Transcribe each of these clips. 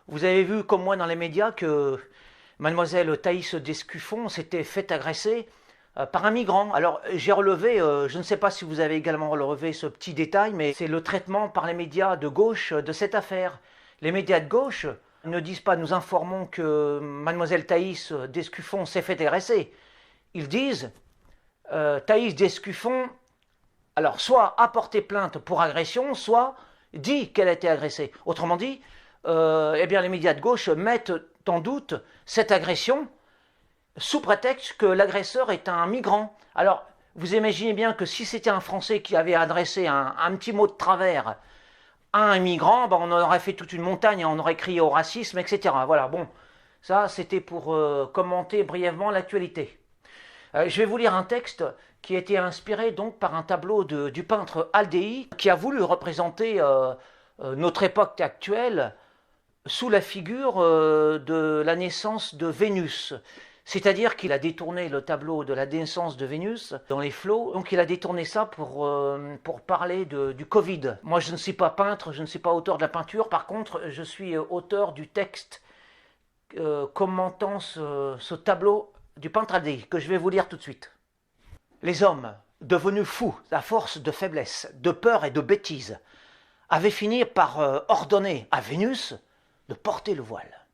Vous avez vu comme moi dans les médias que mademoiselle Thaïs Descuffon s'était fait agresser par un migrant. Alors j'ai relevé, je ne sais pas si vous avez également relevé ce petit détail, mais c'est le traitement par les médias de gauche de cette affaire. Les médias de gauche ne disent pas nous informons que mademoiselle Thaïs Descuffon s'est fait agresser. Ils disent Thaïs Descuffon, alors soit a porté plainte pour agression, soit dit qu'elle a été agressée. Autrement dit, eh bien les médias de gauche mettent en doute cette agression sous prétexte que l'agresseur est un migrant. Alors, vous imaginez bien que si c'était un Français qui avait adressé un petit mot de travers à un migrant, ben on aurait fait toute une montagne, on aurait crié au racisme, etc. Voilà, bon, ça c'était pour commenter brièvement l'actualité. Je vais vous lire un texte qui a été inspiré donc par un tableau du peintre Aldéi, qui a voulu représenter notre époque actuelle sous la figure de la naissance de Vénus. C'est-à-dire qu'il a détourné le tableau de la naissance de Vénus dans les flots, donc il a détourné ça pour parler du Covid. Moi je ne suis pas peintre, je ne suis pas auteur de la peinture, par contre je suis auteur du texte commentant ce tableau du peintre Aldéi, que je vais vous lire tout de suite. Les hommes, devenus fous à force de faiblesse, de peur et de bêtise, avaient fini par ordonner à Vénus de porter le voile,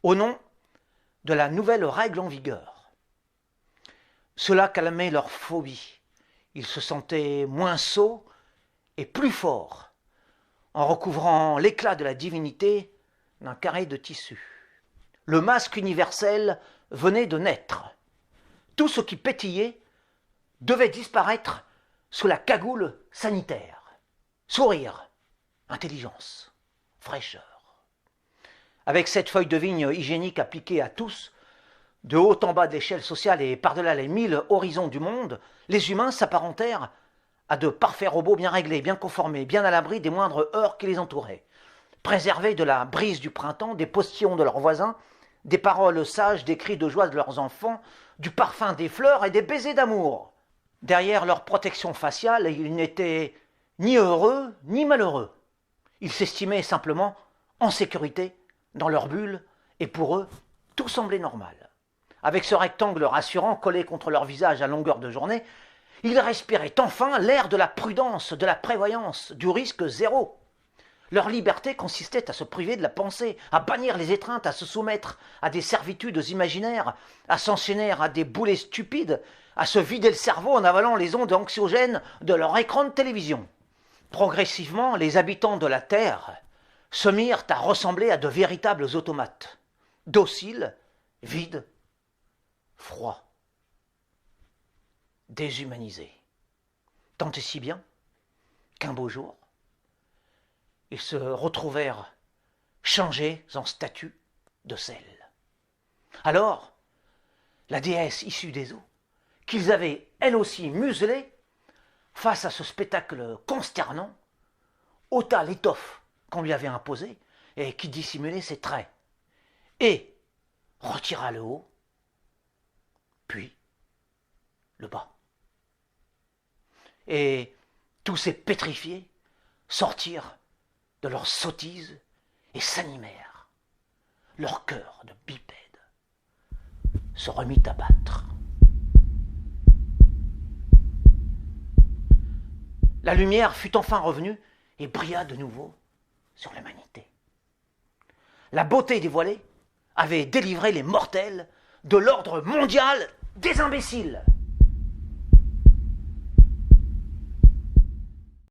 au nom de la nouvelle règle en vigueur. Cela calmait leur phobie. Ils se sentaient moins sots et plus forts, en recouvrant l'éclat de la divinité d'un carré de tissu. Le masque universel venait de naître. Tout ce qui pétillait devait disparaître sous la cagoule sanitaire. Sourire, intelligence, fraîcheur. Avec cette feuille de vigne hygiénique appliquée à tous, de haut en bas de l'échelle sociale et par-delà les 1000 horizons du monde, les humains s'apparentèrent à de parfaits robots bien réglés, bien conformés, bien à l'abri des moindres heurts qui les entouraient, préservés de la brise du printemps, des postillons de leurs voisins, des paroles sages, des cris de joie de leurs enfants, du parfum des fleurs et des baisers d'amour. Derrière leur protection faciale, ils n'étaient ni heureux ni malheureux. Ils s'estimaient simplement en sécurité dans leur bulle, et pour eux, tout semblait normal. Avec ce rectangle rassurant collé contre leur visage à longueur de journée, ils respiraient enfin l'air de la prudence, de la prévoyance, du risque zéro. Leur liberté consistait à se priver de la pensée, à bannir les étreintes, à se soumettre à des servitudes imaginaires, à s'enchaîner à des boulets stupides, à se vider le cerveau en avalant les ondes anxiogènes de leur écran de télévision. Progressivement, les habitants de la Terre se mirent à ressembler à de véritables automates, dociles, vides, froids, déshumanisés. Tant et si bien qu'un beau jour, ils se retrouvèrent changés en statues de sel. Alors, la déesse issue des eaux, qu'ils avaient elle aussi muselée, face à ce spectacle consternant, ôta l'étoffe qu'on lui avait imposée et qui dissimulait ses traits, et retira le haut, puis le bas. Et tous ces pétrifiés sortirent de leurs sottises et s'animèrent. Leur cœur de bipède se remit à battre. La lumière fut enfin revenue et brilla de nouveau sur l'humanité. La beauté dévoilée avait délivré les mortels de l'ordre mondial des imbéciles.